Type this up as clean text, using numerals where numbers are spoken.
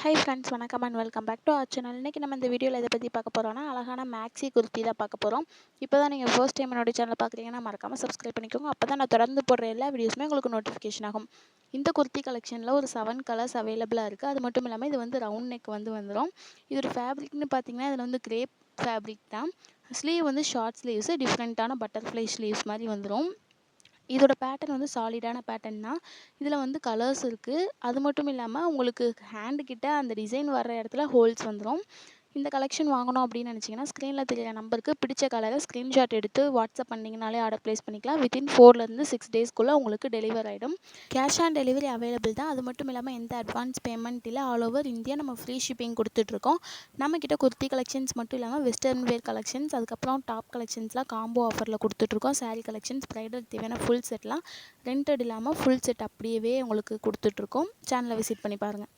Hi friends, வணக்கம் and welcome back to our channel. இன்றைக்கி நம்ம இந்த வீடியோவில் எதை பற்றி பார்க்க போகிறோம்னா, அழகான மேக்ஸி குர்த்தி தான் பார்க்க போகிறோம். இப்போ தான் நீங்கள் ஃபர்ஸ்ட் டைம் என்னோட சேனல் பார்க்குறீங்கன்னா மறக்காமல் சப்ஸ்கிரைப் பண்ணிக்கோங்க. அப்போ தான் நான் தொடர்ந்து போடுற எல்லா வீடியோஸுமே உங்களுக்கு நோட்டிஃபிகேஷன் ஆகும். இந்த குர்த்தி கலெக்ஷனில் ஒரு 7 கலர்ஸ் அவைலபிளாக இருக்குது. அது மட்டும் இல்லாமல் இது வந்து ரவுண்ட் நெக் வந்துடும். இதோட ஃபேப்ரிக்னு பார்த்தீங்கன்னா இதில் வந்து கிரேப் ஃபேப்ரிக் தான். ஸ்லீவ் வந்து ஷார்ட் ஸ்லீவ்ஸு, டிஃப்ரெண்ட்டான பட்டர்ஃப்ளை ஸ்லீவ்ஸ் மாதிரி வந்துடும். இதோட பேட்டர்ன் வந்து சாலிடான பேட்டர்ன் தான். இதில் வந்து கலர்ஸ் இருக்குது. அது மட்டும் இல்லாமல் உங்களுக்கு ஹேண்டு கிட்ட அந்த டிசைன் வர்ற இடத்துல ஹோல்ஸ் வந்துடும். இந்த கலெக்ஷன் வாங்கணும் அப்படின்னு நினச்சிங்கன்னா ஸ்க்ரீனில் தெரியிற நம்பருக்கு பிடிச்ச கலரை ஸ்க்ரீன்ஷாட் எடுத்து வாட்ஸ்அப் பண்ணிங்கனாலே ஆர்டர் ப்ளேஸ் பண்ணிக்கலாம். வித்தின் 4லேருந்து 6 டேஸ்க்குள்ளே உங்களுக்கு டெலிவர் ஆகிடும். கேஷ் ஆன் டெலிவரி அவைலபிள் தான். அது மட்டும் இல்லாமல் எந்த அட்வான்ஸ் பேமெண்ட் இல்லை. ஆல் ஓவர் இந்தியா நம்ம ஃப்ரீ ஷிப்பிங் கொடுத்துட்ருக்கோம். நம்மக்கிட்ட குர்த்தி கலெக்ஷன்ஸ் மட்டும் இல்லாமல் வெஸ்டர்ன் வேர் கலெக்ஷன்ஸ், அதுக்கப்புறம் டாப் கலெக்ஷன்ஸ்லாம் காம்போ ஆஃபரில் கொடுத்துட்ருக்கோம். சாரீ கலெக்ஷன்ஸ், ப்ரைடல் தேவையான ஃபுல் செட்லாம் ரெண்டட் இல்லாமல் ஃபுல் செட் அப்படியே உங்களுக்கு கொடுத்துட்ருக்கோம். சேனலை விசிட் பண்ணி பாருங்கள்.